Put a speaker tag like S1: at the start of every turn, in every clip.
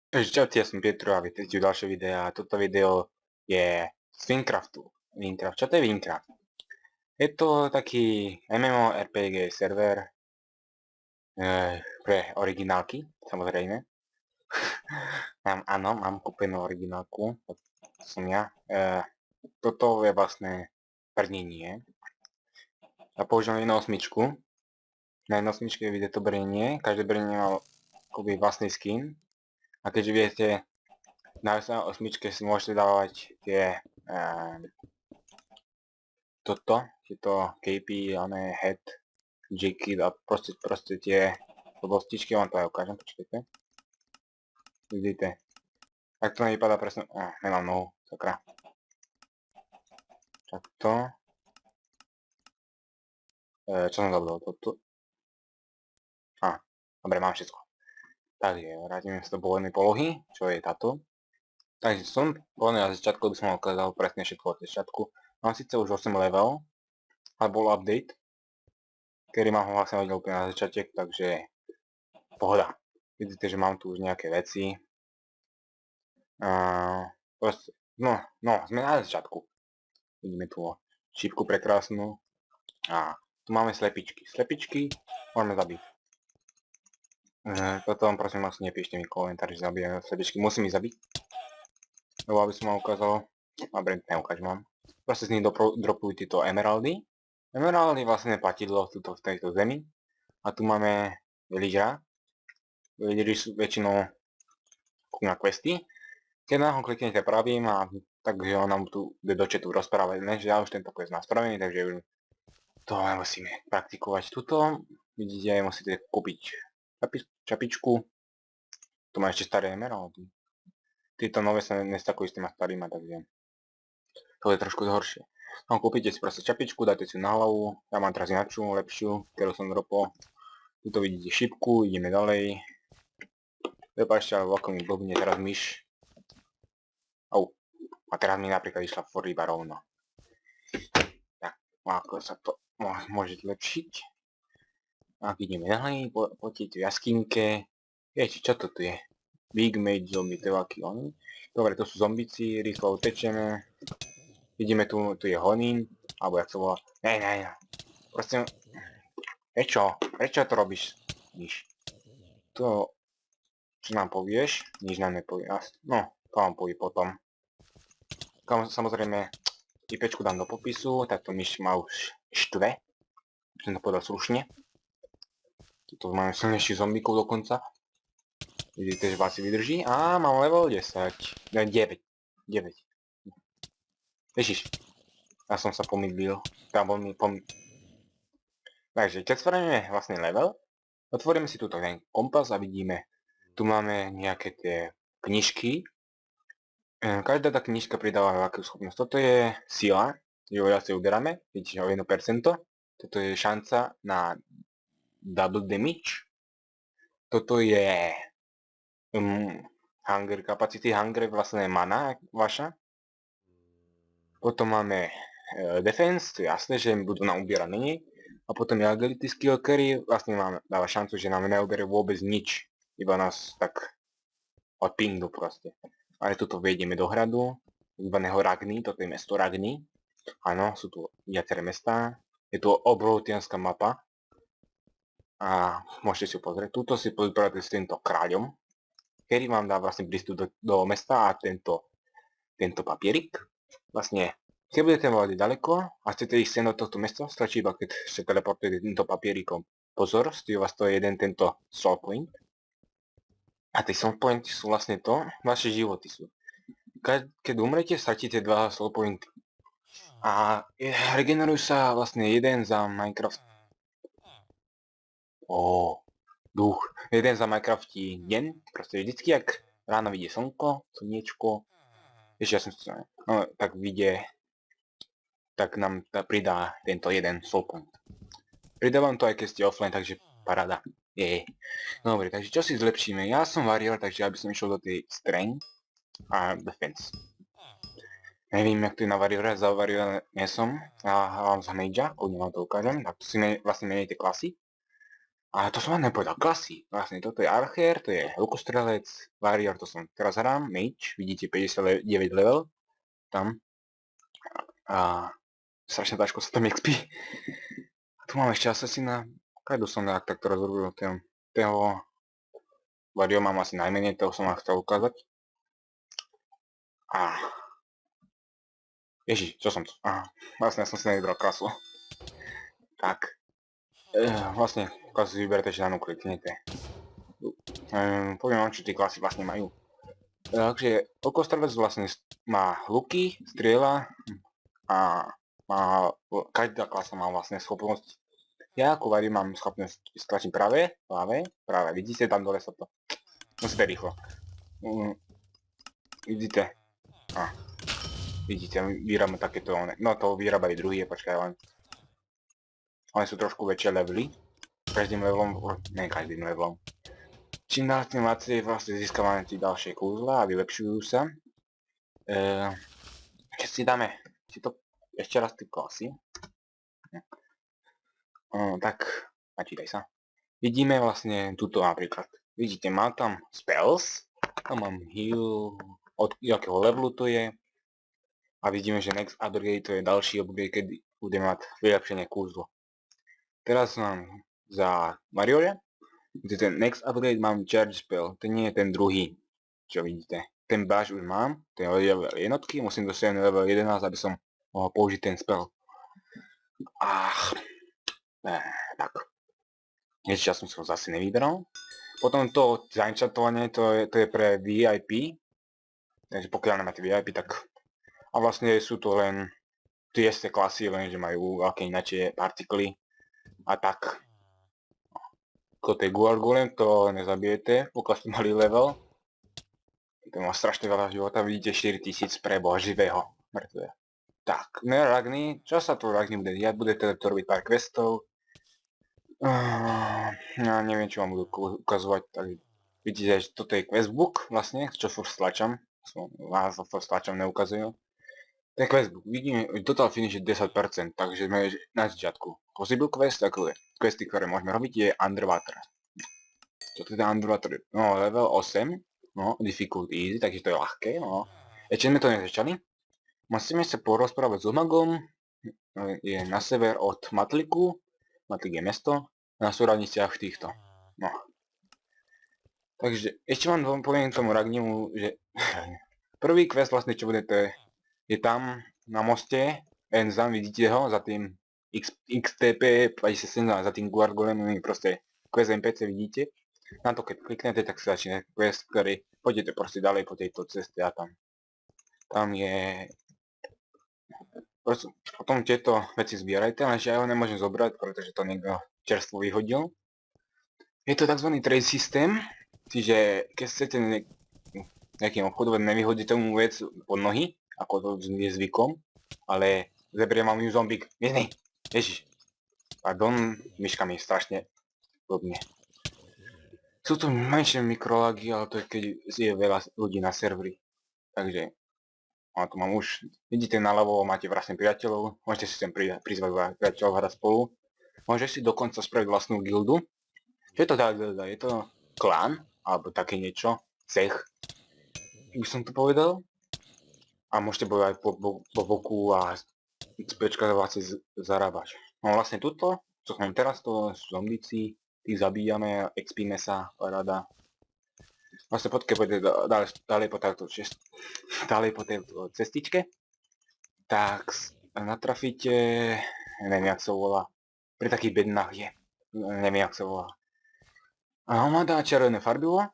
S1: Takže čaute, ja som Pietro a vítajte v ďalšie videa a toto video je z Minecraftu. Čo to je Minecraft? Je to taký MMORPG server pre originálky, samozrejme. Áno, mám kúpenú originálku, to som ja. Toto je vlastne brnenie. Ja používam 1.8. Na 1.8 vidie to brnenie, každé brnenie má akoby vlastný skin. A keďže viete, na 8 si môžete dávať tie tieto KP, head, J-kit a proste tie blbostičky, vám to aj ukážem, počkajte. Vidíte. Tak to nevypadá presne, nemám nohu, sakra. Takto. Čo som zabudol, toto. Dobre, mám všetko. Takže vrátime sa do pôvodnej polohy, čo je táto. Takže som pôvodne na začiatku, by som vám ukázal presne všetko od začiatku. Mám síce už 8 level, ale bol update, kedy mám ho vlastne hodil úplne na začiatek, takže pohoda. Vidíte, že mám tu už nejaké veci. Proste, sme na začiatku. Vidíme tu šípku prekrásnu. A tu máme slepičky. Slepičky môžeme zabiť. Toto vám prosím vás nepíšte mi komentár, že zabijem slepičky. Musím ich zabiť. Lebo aby som vám ukázal. Dobre, neukážem vám. Proste z nich dropujú tieto emeraldy. Emeraldy vlastne platidlo v tejto zemi. A tu máme villagera. Villageri sú väčšinou na questy. Keď na ho kliknete pravým takže on nám tu ide do chatu rozprávať, že ja už tento quest mám spravený, takže už to musíme praktikovať tuto. Vidíte, musíte kúpiť čapičku. Tu má ešte staré emeraldy. Tieto nové sa nestakujú s týma starýma, takže to je trošku horšie. No, kúpite si proste čapičku, dáte si na hlavu, ja mám teraz inačú, lepšiu, ktorú som dropol. Tuto vidíte šipku, ideme ďalej. Prepáčte, ale ako mi blbne teraz myš. A teraz mi napríklad išla ryba rovno. Tak, ako sa to môže zlepšiť. Tak ideme ďalej, po tejto jaskynke. Viete, čo to tu je? Big Mage zombie, to je aký on. Dobre, to sú zombici, rýchlo utečeme. Vidíme, tu je honín, alebo jak sa volá. Ne. Proste, prečo to robíš, nič? To, čo nám povieš, nič nám nepovieš. No, to vám povie potom. Samozrejme, IPčku dám do popisu, táto myš ma už štve. Som to povedal slušne. Tuto máme silnejších zombíkov dokonca. Vidíte, že vás si vydrží. A mám level 10. 9. Ježiš. Ja som sa pomýlil. Takže, keď spravíme vlastne level, otvoríme si túto ten kompas a vidíme, tu máme nejaké tie knižky. Každá tá knižka pridáva akú schopnosť. Toto je sila, že ho viacej uberáme, vidíte, o 1%. Toto je šanca na double damage. Toto je hunger capacity, hunger vlastne mana vaša. Potom máme defense, to je jasné, že budú nám ubierať menej. A potom je agility skill, ktorý vlastne dáva šancu, že nám neuberie vôbec nič. Iba nás tak odpingnú proste. Ale tuto vedieme do hradu, zvaného Ragni, toto je mesto Ragni. Áno, sú tu viaceré mestá. Je tu obrovtianská mapa. A môžete si ju pozrieť. Tuto si pozrieť s týmto kráľom, ktorý vám dá vlastne prístup do mesta a tento papierik. Vlastne, keď budete mať ďaleko a chcete ísť sem do tohto mesta, stačí iba keď sa teleportujete týmto papierikom. Pozor, stojí vás to jeden tento soul point. A tie soul pointy sú vlastne to, vaše životy sú. Keď umrete, stratíte 2 soul pointy. A regenerujú sa vlastne jeden za Minecraft. Duch. Jeden za Minecraftí deň. Proste vždycky, ak ráno vidie slnko, slniečko, ešte ja som si tak vidie, tak nám pridá tento jeden soul point. Pridávam to aj keď ste offline, takže paráda. Dobre, takže čo si zlepšíme? Ja som warrior, takže ja by som išiel do tej strength a defense. Nevím, jak to je na warriora, za warriora nie som. Ja hľadám za magea, kľudne vám to ukážem. Tak tu si vlastne meníte klasy. A to som vám nepovedal, klasy. Vlastne toto je Archer, to je lukostrelec, Warrior, to som teraz hrám, Mage, vidíte 59 level, tam. A strašne ťažko sa tam XP. A tu mám ešte Assassina, kajdu som takto rozrobil, toho Warrior mám asi najmenej, toho som vám chcel ukázať. A Ježiš, čo som to? Aha, vlastne ja som si nevybral klasu. Tak. Vlastne klasu si vyberete, že danú kliknete. Poviem vám, čo tie klasy vlastne majú. Takže lukostrelec vlastne má luky, strieľa a každá klasa má vlastne schopnosť. Ja ako Warrior mám schopnosť stlačiť práve, vidíte, tam dole sa to. Musíte rýchlo. Vidíte? Vidíte, vyrábame takéto, no to vyrábajú druhý, počkaj len. One sú trošku väčšie levely. Každým levelom, ne každým levelom. Čím lacnejšie vlastne získavame tie ďalšie kúzla a vylepšujú sa. Keď si dáme ešte raz tie klasy. Tak, načítaj sa. Vidíme vlastne tuto napríklad. Vidíte, mám tam spells, tam mám heal, od jakého levelu to je. A vidíme, že next upgrade to je ďalší upgrade, kedy budeme mať vylepšenie kúzlo. Teraz mám za Warriora, kde ten next upgrade mám charge spell, to nie je ten druhý, čo vidíte. Ten bash už mám, ten level jednotky, musím dosiahnuť level 11, aby som mohol použiť ten spell. Tak. Ešte som si ho zase nevyberal. Potom to zaenchantovanie, to je pre VIP, takže pokiaľ nemáte VIP, tak... A vlastne sú to len tie isté klasy, len že majú veľké ináčie partikly a tak. Ako to je Guard Golem, to nezabijete, pokiaľ ste mali level. To má strašne veľa života, vidíte 4000 preboha živého, mŕtve. Tak, Ragni, čo sa tu Ragni bude diať? Bude teda to robiť pár questov. Ja neviem, čo vám budú ukazovať, tak vidíte, že toto je questbook vlastne, čo furt stlačam. Vás furt stlačam, neukazujú. Ten questbook, vidíme, total finish je 10%, takže sme na začiatku. Possible quest, ako je. Questy, ktoré môžeme robiť, je Underwater. Toto je Underwater, no level 8, no, difficult easy, takže to je ľahké, no. Ešte sme to nezačali. Musíme sa porozprávať s Omagom, je na sever od Matliku, Matlik je mesto, na súradniciach týchto, no. Takže ešte vám poviem tomu Ragnimu, že prvý quest vlastne, čo bude, to je tam na moste, Enzam, vidíte ho, za tým XTP 57, za tým Guard Golemom, proste quest NPC vidíte. Na to keď kliknete, tak sa začne quest, ktorý pôjdete proste ďalej po tejto ceste a tam je... Potom tieto veci zbierajte, lenže ja ho nemôžem zobrať, pretože to niekto čerstvo vyhodil. Je to tzv. Trade systém, čiže keď chcete nejakým obchodovať, nevyhodíte mu vec pod nohy, ako to je zvykom, ale zebrie mám ju zombík. Mizni! Ježiš. Pardon, myška mi strašne blbne. Sú tu menšie mikrolagy, ale to je keď je veľa ľudí na serveri. Takže, tu mám už, vidíte naľavo, máte vlastne priateľov, môžete si sem prizvať priateľov hrať spolu. Môžete si dokonca spraviť vlastnú gildu. Čo je to tá gilda? Je to klán, alebo také niečo, cech, by som to povedal. A môžete bojovať po boku a XPčka vlastne zarábať. No vlastne tuto, čo som teraz, to sú zombíci, tých zabíjame, expíme sa, paráda. Vlastne poďke pôjde ďalej po tejto cestičke, tak natrafíte, neviem jak sa volá, pri takých bednách je, neviem jak sa volá. A on má dá červené farbivo,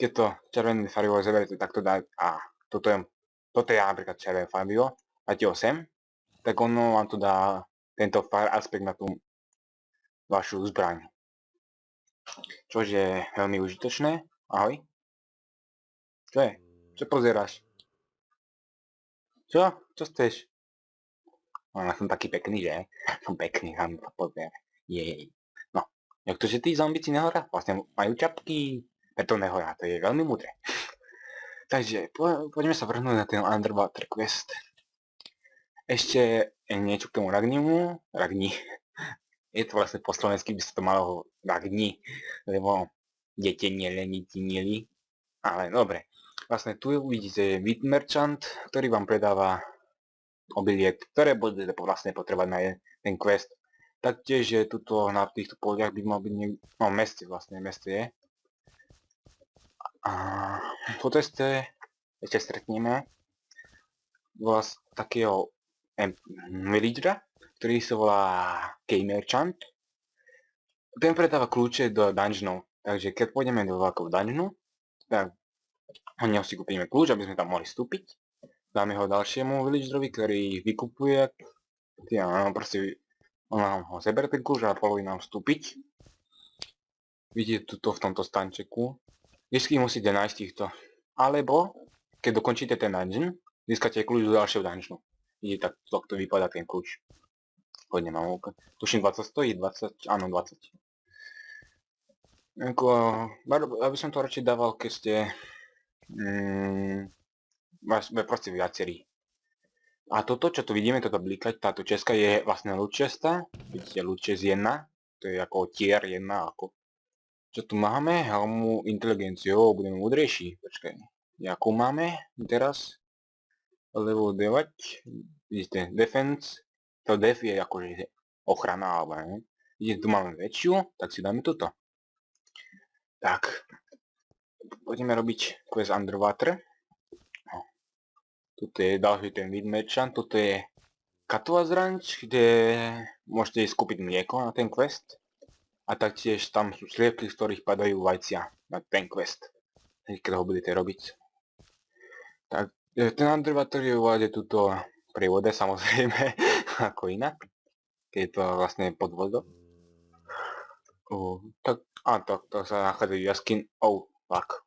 S1: keď to červené farbivo zeberiete, tak to dá, toto je napríklad červené farbivo, dáte ho sem, tak ono vám to dá tento fire aspekt na tú vašu zbraň. Čož je veľmi užitočné. Ahoj. Čo je? Čo pozeráš? Čo? Čo chceš? No, ja som taký pekný, že? Som pekný, tam pozrieme. Jej. No, jak to, že tí zombici nehoria? Vlastne majú čapky, preto nehoria, to je veľmi múdre. Takže, poďme sa vrhnúť na ten Underwater Quest. Ešte niečo k tomu Ragni. Je to vlastne po slovensky by sa to malo tak dni, lebo dete nielenitinieli. Ale dobre. Vlastne tu uvidíte Meat Merchant, ktorý vám predáva obilie, ktoré budete vlastne potrebať na ten quest. Taktiež je tuto na týchto poliach by mal byť no meste vlastne, meste je. A po teste ešte stretneme takého villagera, ktorý sa volá K-Merchant. Ten predáva kľúče do dungeonov, takže keď pôjdeme do veľkého dungeonu, tak od neho si kúpime kľúč, aby sme tam mohli vstúpiť. Dáme ho ďalšiemu villagerovi, ktorý vykupuje, proste on nám ho zeber ten kľúč a povolí nám vstúpiť. Vidíte tuto v tomto stančeku. Vždycky musíte nájsť týchto. Alebo, keď dokončíte ten dungeon, získate kľúč do ďalšieho dungeonu. Vidíte, takto vypadá ten kľúč. Hodne mám oka. Tuším 20 stojí, 20, áno 20. Aby som to radšej dával, keď ste proste viacerí. A toto, čo tu vidíme, toto blikať, táto česka je vlastne loot chesta. Vidíte, loot chest 1. To je ako tier 1, ako... Čo tu máme? Helmu inteligenciou, budeme múdrejší. Počkaj. Jakú máme teraz? Level 9. Vidíte, defense. To def je akože ochrana, alebo ne? Vidíte, tu máme väčšiu, tak si dáme toto. Tak. Poďme robiť quest underwater. Tuto je ďalší ten Meat Merchant, toto je Katoa's Ranch, kde môžete ísť kúpiť mlieko na ten quest. A taktiež tam sú sliepky, z ktorých padajú vajcia na ten quest. Keď ho budete robiť. Tak, ten underwater je uvádže tuto pri vode, samozrejme, ako inak. Keď je to vlastne pod vodou. Tak sa nachádzajú jaskyne. Tak.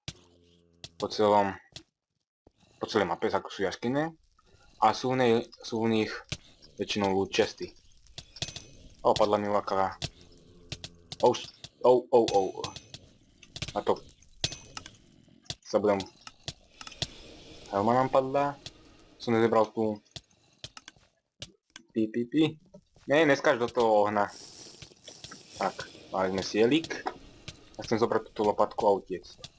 S1: Po celej mape sú jaskyne. A sú v nich väčšinou loot chesty. Padla mi laká. A to sa budem... Helma nám padla. Som nezebral tú... Nie, neskáž do toho ohna. Tak, mali sme sielík. Ja chcem zobrať túto lopatku a utiecť.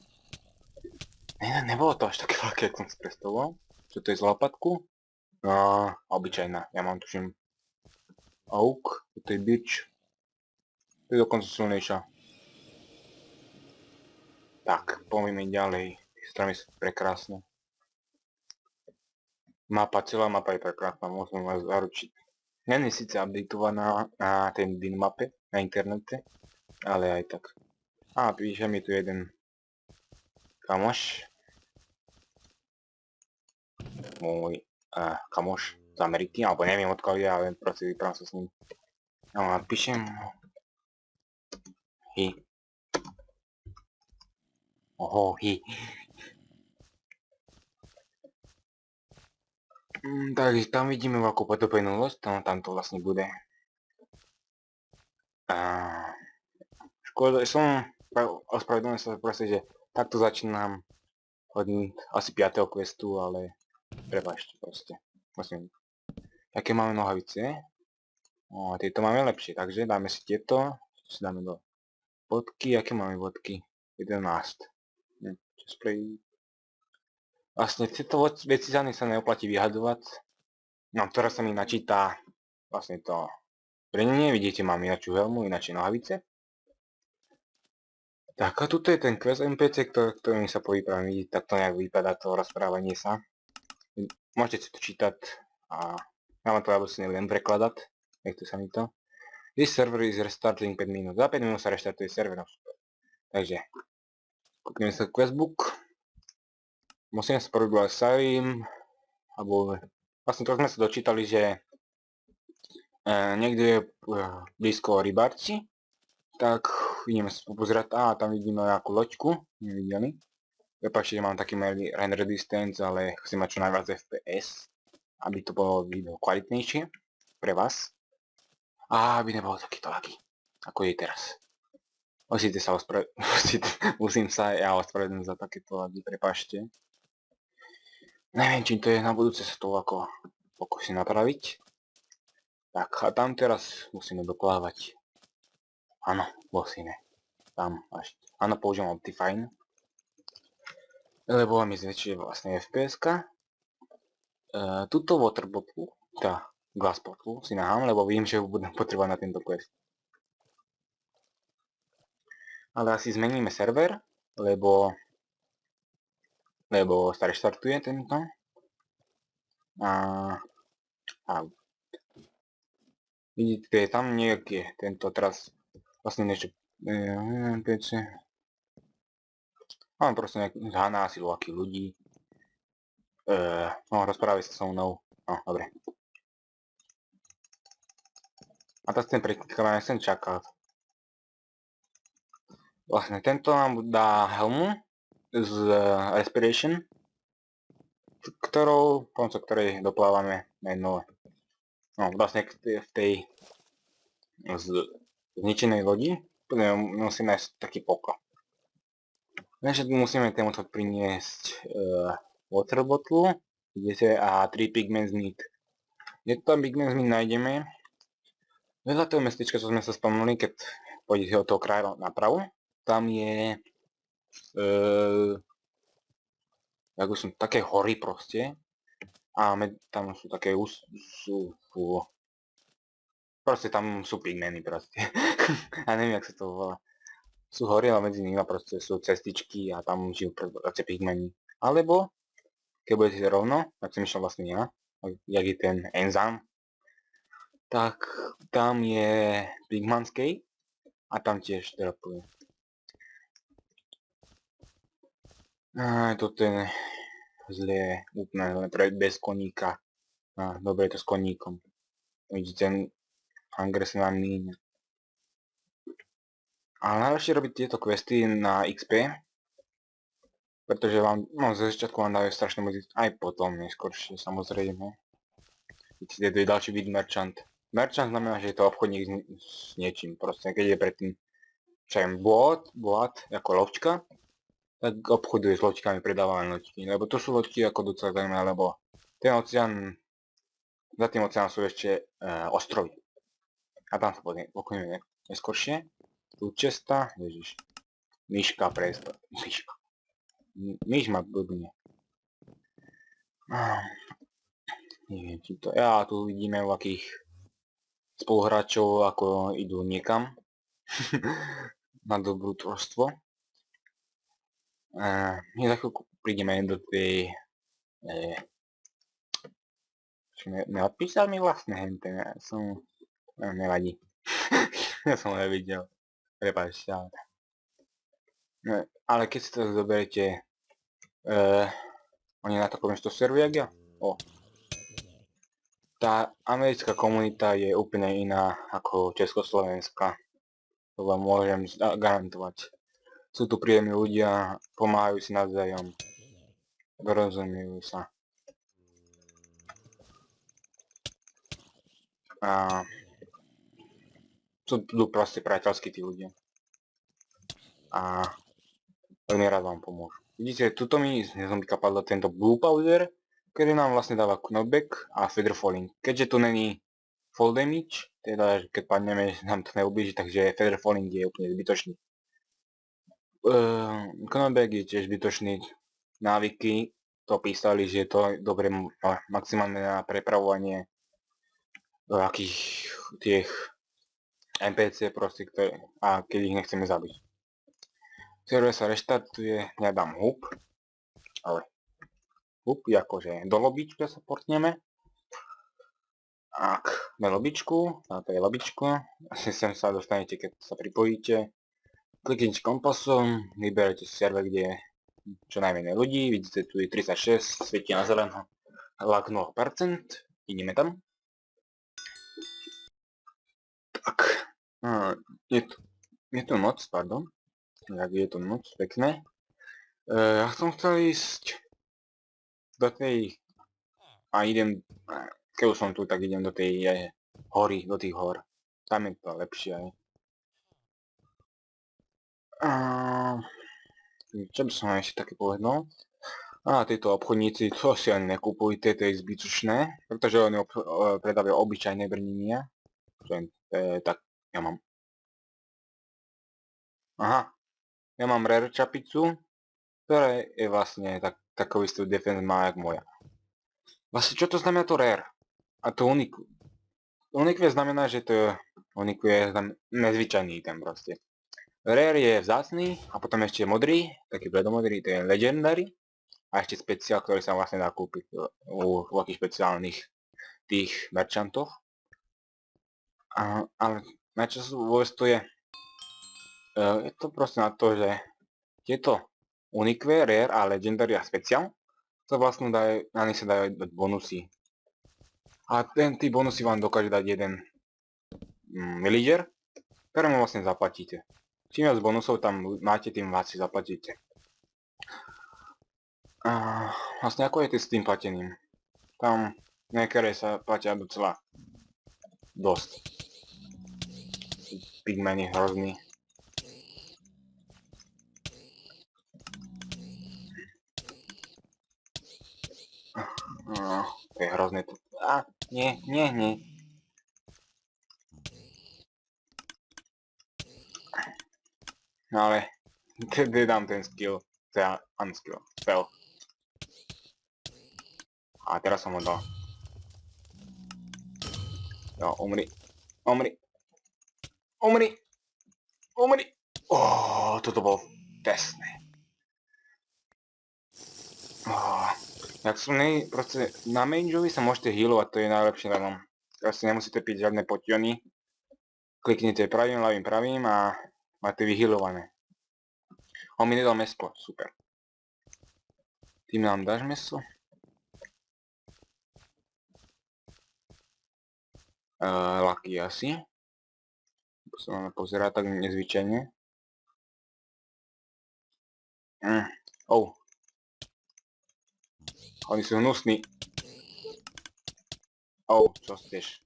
S1: Nebolo to až také veľké, ako som si predstavoval. Čo to je za lopatku? Obyčajná. Ja mám tuším oak, toto je birch. To je dokonca silnejšia. Tak, poďme ďalej. Tie strany sú prekrásne. Celá mapa je prekrásna, môžem vás zaručiť. Nie je síce updateovaná na tej mape, na internete, ale aj tak. Píše mi tu jeden kamoš. Môj kamoš z Ameriky, alebo neviem odkiaľ je, ale proste vyprávam sa s ním. Píšem Takže tam vidíme veľkú potopenú loď, tam to vlastne bude. Škoda, ospravedlňujem sa proste, že takto začínam od asi 5. questu, ale prepáčte proste. Aké máme nohavice? Tieto máme lepšie, takže dáme si tieto. Si dáme do bodky, aké máme bodky? 11. Vlastne tieto veci za sa neoplatí vyhadovať. No, ktorá sa mi načíta vlastne to brenenie. Vidíte, mám inačiu helmu, inačie nohavice. Tak a tuto je ten quest NPC, ktorým sa povypravím. Vidíte, takto nejak vypadá to rozprávanie sa. Môžete si to čítať a ja vám to si nebudem prekladať. Nechce sa mi to. This server is restarting 5 minút. Za 5 minút sa reštartuje server. Takže, kúpime sa questbook. Musím sa porobovať savím. Alebo vlastne to sme sa dočítali, že niekde je blízko rybárci. Tak ideme sa pozerať, tam vidíme nejakú loďku, nevideli. Prepáčte, že mám taký render distance, ale chcem mať čo najviac FPS, aby to bolo video kvalitnejšie pre vás. A aby nebolo takýto laggy, ako je teraz. Musím sa ja ospravedlniť za takéto laggy, prepáčte. Neviem, čím to je, na budúce sa to ako pokúsim napraviť. Tak a tam teraz musíme doplávať. Áno, bosine. Tam až. Áno, použijem Optifine. Lebo mi zväčšuje vlastne FPS-ka. Tuto water bottle, tá glass bottle si nahám, lebo viem, že ho budem potrebovať na tento quest. Ale asi zmeníme server, lebo sa reštartuje tento. A vidíte, je tam nejaký tento teraz vlastne niečo PC. Mám proste nejaký zhaná asi akých ľudí. No, rozprávaj sa so mnou. No, dobre. A teraz ten preklikávanie sem čaká. Vlastne tento nám dá helmu z Respiration, pomocou ktorej doplávame na jedno, no vlastne v tej zničenej lodi musíme nájsť taký poklad. Takže musíme tomuto priniesť water bottle, a 3 pigments meat. Kde to pigments meat nájdeme? Vedľa toho mestečka, čo sme sa spomenuli, keď pôjdete od toho kraja napravo, tam je ako sú také hory proste. A tam sú také proste tam sú pigmeny proste. A neviem, jak sa to volá. Sú hory, ale medzi nimi proste sú cestičky a tam žijú proste pigmeny. Alebo, keď budete rovno, tak som išiel vlastne ja, jak je ten enzym, tak tam je pigmanskej a tam tiež dropuje. Toto je zlé, úplne bez koníka. Dobre je to s koníkom. Vidíte, ten hunger sa nám míňa. Ale najlepšie robiť tieto questy na XP, pretože vám, no ze začiatku vám dávajú strašne moc, aj potom neskôršie samozrejme. Vidíte, to je ďalší vid merchant. Merchant znamená, že je to obchodník s niečím, proste keď je predtým, čo je bot, ako lovčka, tak obchoduje s loďkami, predáva len loďky, lebo to sú loďky ako docela zaujímavé, lebo ten oceán, za tým oceánom sú ešte ostrovy. A tam sa pokojíme neskôršie. Tu česta, ježiš, myška presta, myš ma blbne. Neviem, či to, tu vidíme akých spoluhráčov, ako idú niekam na dobrodružstvo. My za chvíľku prídeme do tej neodpísal mi vlastne hente, ja som, nevadí. Ja som ho nevidel, prepáčte, ale keď si to zoberiete, oni na takom ešte servia, tá americká komunita je úplne iná ako československá. To vám môžem garantovať. Sú tu príjemní ľudia, pomáhajú si navzájom, rozumiejú sa. A sú tu proste priateľskí tí ľudia. A veľmi rád vám pomôžu. Vidíte, tuto mi nezombika padlo tento blue powder, ktorý nám vlastne dáva knockback a feather falling. Keďže tu není fall damage, teda keď padneme, nám to neublíži, takže feather falling je úplne zbytočný. Knockback je tiež zbytočný. Návyky to písali, že je to dobre maximálne na prepravovanie akých tých NPC proste, a keď ich nechceme zabiť. Server sa reštartuje, ja dám hub, ale hub je akože do lobička sa portneme. Ak na lobičku, na tej lobičku, asi sem sa dostanete, keď sa pripojíte. Kliknite kompasom, vyberete server, kde je čo najmenej ľudí, vidíte tu je 36, svieti na zeleno, lag 0%, ideme tam. Tak, je tu noc, pardon. Jak je to moc pekné. Ja som chcel ísť do tej a idem, keď už som tu, tak idem do tej hory, do tých hor. Tam je to lepšie aj. Čo by som ešte také povedal? Títo obchodníci, to si ani nekupujte, to je zbytočné, pretože oni predávajú obyčajné brnenia. Tak ja mám Aha, ja mám rare čapicu, ktorá je vlastne takový istý defense má jak moja. Vlastne čo to znamená to rare? A to unique. Unique znamená, že to je unique je tam nezvyčajný item proste. Rare je vzácny a potom ešte je modrý, taký bledomodrý, to je legendary. A ešte speciál, ktorý sa vlastne dá kúpiť u takých špeciálnych tých merchantoch. Ale na čo vôbec to je? Je to proste na to, že tieto unique, rare a legendary a speciál sa vlastne na nich sa dajú dať bonusy. A tí bonusy vám dokáže dať jeden villager, ktorému vlastne zaplatíte. Čím viac bonusov tam máte, tým viac si zaplatíte. Vlastne ako je to s tým platením? Tam niektoré sa platia docela dosť. Pigmeny hrozný. To je hrozné to. Nie. No ale, kde dám ten skill? Unskill. Fail. A teraz som ho dal. Jo, umri. Toto bolo tesné. Jak som proste na mangeovi sa môžete healovať, to je najlepšie lenom. Proste nemusíte piť žiadne potiony. Kliknite pravým, ľavým a máte vyhealované. On mi nedal mesko, super. Ty mi nám dáš meso? Lucky asi. Sa máme pozerať tak nezvyčajne. Oni sú hnusní. Čo chceš?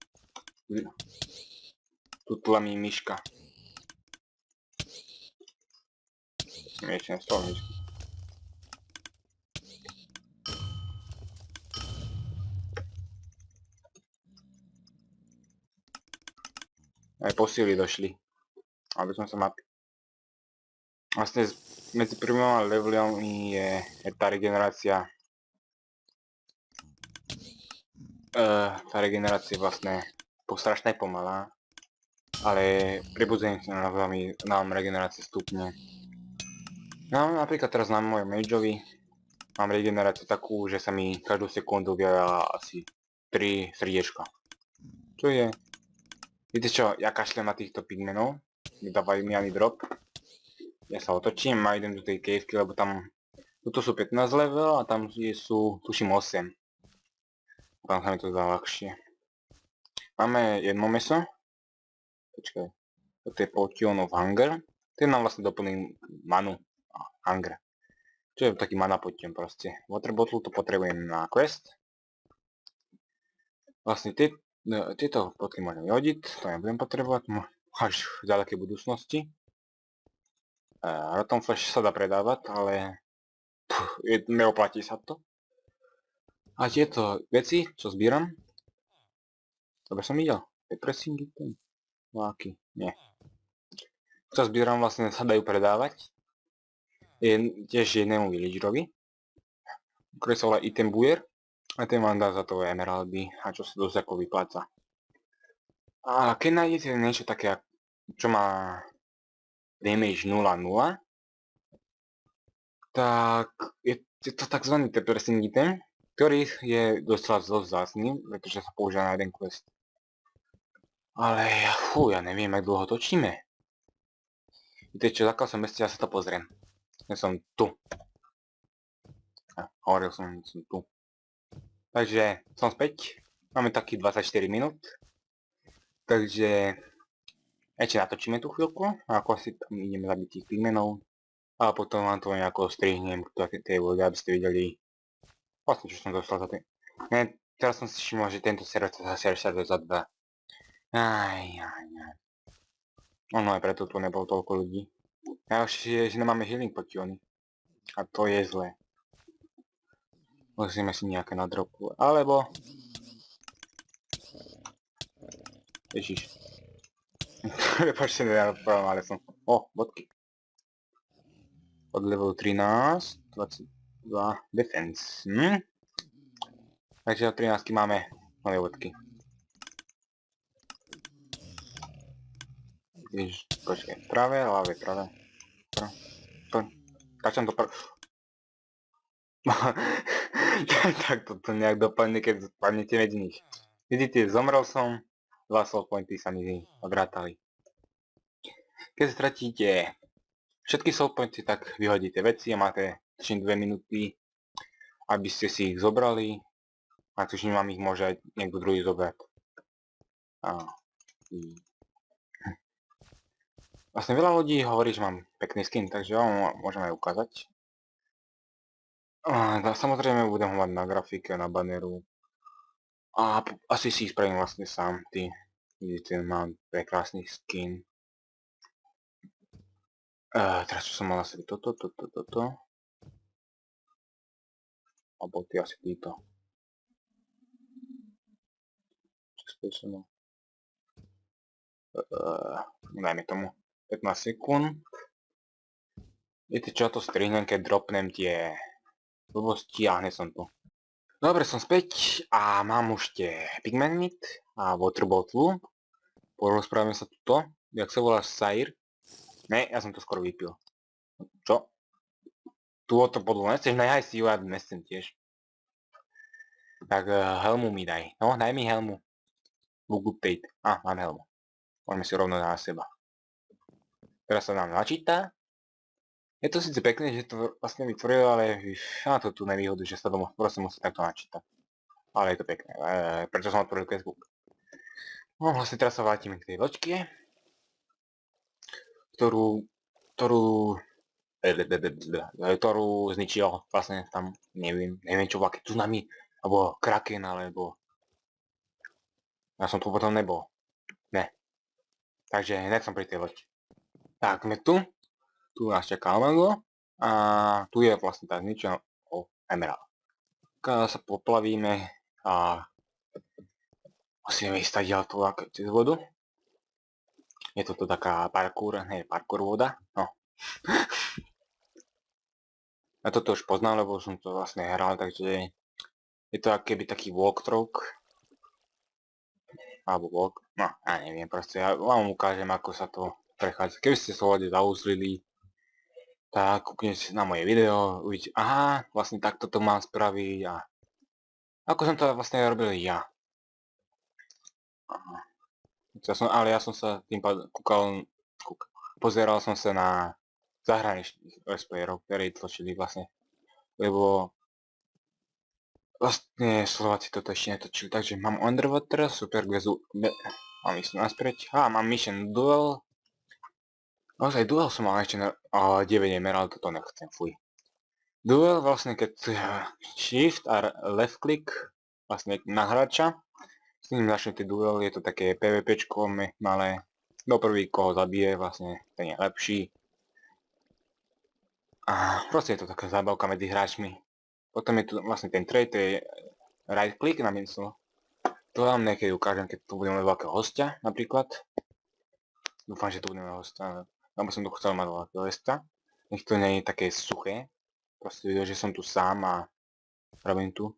S1: Tutla mi myška. Smiešne z toho myšky. Aj posily došli. Aby som sa mapil. Vlastne medzi prvými levelami je tá regenerácia. Tá regenerácia je vlastne strašne pomalá. Ale pribudzením sa nám regenerácie stupne. No napríklad teraz na mojom mageovi mám regeneráciu takú, že sa mi každú sekundu objavia asi 3 srdiečka. Čo je? Viete čo, ja kašlem na týchto pigmenov, nedávajú mi ani drop. Ja sa otočím a idem do tej caveky, lebo tam... Tuto sú 15 level a tam sú, tuším 8. Tam sa mi to dá ľahšie. Máme jedno meso. Počkaj. Toto je Potion of Hunger. Ten nám vlastne doplní manu. Hunger. Čo je taký mana potion proste. Water bottle to potrebujem na quest. Vlastne tieto potky môžem vyhodiť, to nebudem potrebovať až v ďalekej budúcnosti. Rotom Flash sa dá predávať, ale neoplatí sa to. A tieto veci, čo zbieram, dobre som videl, depresingy ten, aký, nie. Čo zbieram vlastne sa dajú predávať, je tiež jednému villagerovi, ktorý sa volá Item Buyer, a ten vám dá za to emeraldy, a čo sa dosť ako vypláca. A keď nájdete niečo také, čo má damage 0,0, tak je to tzv. Depressing item, ktorý je dosť vzácny, pretože sa používa na jeden quest. Ale ja neviem, jak dlho točíme. Viete čo, zakal som meste, ja sa to pozriem. Ja som tu. Hovoril som tu. Takže som späť. Máme takých 24 minút. Takže ešte natočíme tú chvíľku, ako si tam ideme zabiť tých pigmenov. A potom vám to nejako strihnem, tie vody, aby ste videli vlastne, čo som dostal za tým. Teraz som si všimol, že tento server sa šeruje za 2. Ono aj preto tu nebolo toľko ľudí. Najhoršie je, že nemáme healing potiony. A to je zlé. Musíme si nejaké na dropu, alebo... Ježiš. Prepačte, ale som... bodky. od levelu 13, 22, defense. Takže od 13 máme nové bodky. Počkaj, pravé, ľavé, pravé. Kačam to tak to nejak dopadne, keď spadnete medzi nich. Vidíte, zomrel som, 2 soul pointy sa mi odrátali. Keď stratíte všetky soul pointy, tak vyhodíte veci a máte 2 minúty, aby ste si ich zobrali. A tuším, vám ich môže aj niekto druhý zobrať. Vlastne veľa ľudí hovorí, že mám pekný skin, takže vám môžem aj ukázať. Samozrejme budem ho mať na grafike, na banneru. A asi si ich spravím vlastne sám, ty. Vidíte, mám prekrásny skin. Teraz čo som mal asi toto. Alebo ty asi títo. Dajme tomu 15 sekúnd. Viete čo, to strihnem, keď dropnem tie blbosti a hneď som tu. Dobre, som späť a mám už tie pigment meat a water bottle. Porozprávame sa tuto. Jak sa volá Sair? Ne, ja som to skoro vypil. Čo? Tu water bottle nechceš? Nehaj si ju, ja nechcem tiež. Tak helmu mi daj. No, daj mi helmu. Google Tate. Mám helmu. Môžeme si rovno na seba. Teraz sa nám načíta. Je to síce pekné, že to vlastne vytvoril, ale má to tú nevýhodu, že sa to proste musí takto načítať. Ale je to pekné. Prečo som otvoril Facebook? No vlastne teraz sa vrátime k tej loďke, ktorú zničil vlastne tam, neviem čo, aké tsunami, alebo kraken, alebo... Ja som tu potom nebol. Ne. Takže hneď som pri tej loďke. Tak, sme tu. Tu nás čaká Amago. A tu je vlastne tá zničená emerald. Keď sa poplavíme a musíme ísť tak ďalej cez vodu. Je to taká parkour voda. No. Ja toto už poznám, lebo som to vlastne hral, takže je to akéby taký walkthrough. Alebo walk, no ja neviem, proste ja vám ukážem, ako sa to prechádza. Keby ste sa vode zaúzlili, tak kúknete na moje video, uvidíte, aha, vlastne takto to mám spraviť a ako som to vlastne robil ja. Ale ja som sa tým pozeral som sa na zahraničných let's-playerov, ktorí tlačili vlastne, lebo vlastne Slováci toto ešte netočili, takže mám Underwater, super gvezu, mám ísť naspäť, mám Mission Duel, naozaj Duel som mal ešte na 9 emerald, toto nechcem, fuj. Duel vlastne keď Shift a left click vlastne na hráča, s ním začnete duel, je to také PvPčko malé, do prvý koho zabije vlastne, ten je lepší. A proste je to taká zábavka medzi hráčmi. Potom je tu vlastne ten trade, to je right click na mysl. To vám niekedy ukážem, keď tu budeme mať veľkého hostia, napríklad. Dúfam, že tu budeme hostia, lebo som tu chcel mať veľkého hostia. Nech to nie je také suché. Proste videl, že som tu sám a robím tu.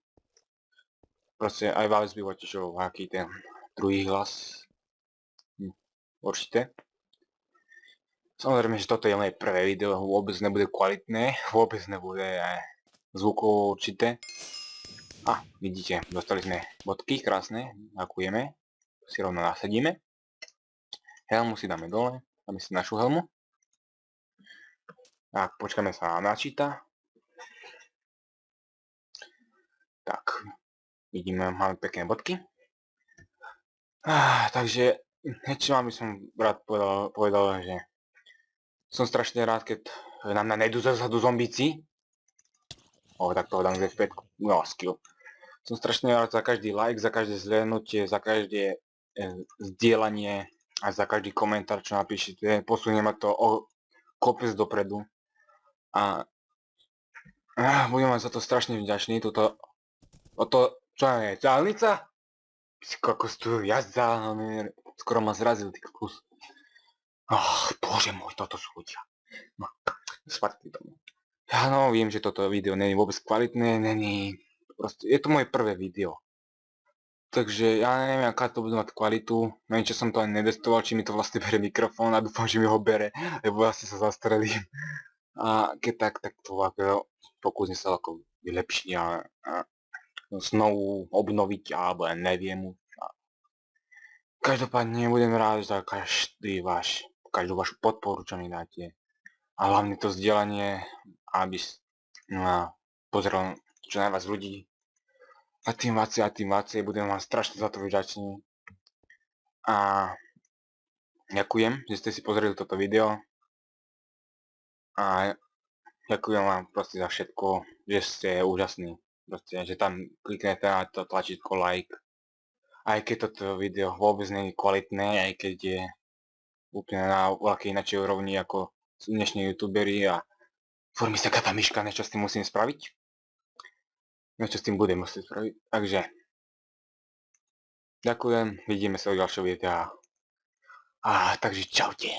S1: Proste aj vás by potešil aký ten druhý hlas. Určite. Samozrejme, že toto je moje prvé video, vôbec nebude kvalitné, vôbec nebude zvukovo určité. Vidíte, dostali sme bodky krásne, ďakujeme. Si rovno nasadíme. Helmu si dáme dole, dáme si našu helmu. Tak, počkáme sa na načíta. Tak, vidíme, máme pekné bodky. Takže, hneď vám by som rád povedal, že som strašne rád, keď nám nejdú zazadu zombíci. Tak to dám z F5, no skill. Som strašne rád za každý like, za každé zhlédnutie, za každé zdieľanie a za každý komentár, čo napíšete. Posunie ma to o kopec dopredu. A budem vám za to strašne vďačný. Čo je, ťaľnica? Kokos tu jazda, skoro ma zrazil, ty kokos. Bože môj, toto sú ľudia. No, spadli domov. Áno, viem, že toto video není vôbec kvalitné, proste, je to moje prvé video. Takže ja neviem, aká to bude mať kvalitu, neviem, čo som to ani netestoval, či mi to vlastne bere mikrofón a dúfam, že mi ho bere, lebo vlastne sa zastrelím. A keď tak to ako pokúsim sa ako vylepšiť a znovu obnoviť, alebo ja neviem už. Každopádne budem rád za každú vašu podporu, čo mi dáte. A hlavne to vzdelanie, aby pozrel čo najviac ľudí. A tým viacej budem vám strašne za to vďačný. A ďakujem, že ste si pozreli toto video. A ďakujem vám proste za všetko, že ste úžasní. Proste, že tam kliknete na to tlačítko like. Aj keď toto video vôbec nie je kvalitné, aj keď je úplne na veľkej inačej úrovni ako dnešní youtuberi a furt mi taká tá myška, niečo s tým musím spraviť. Niečo s tým budem musieť spraviť. Takže ďakujem, vidíme sa u ďalšieho videa. Takže čaute.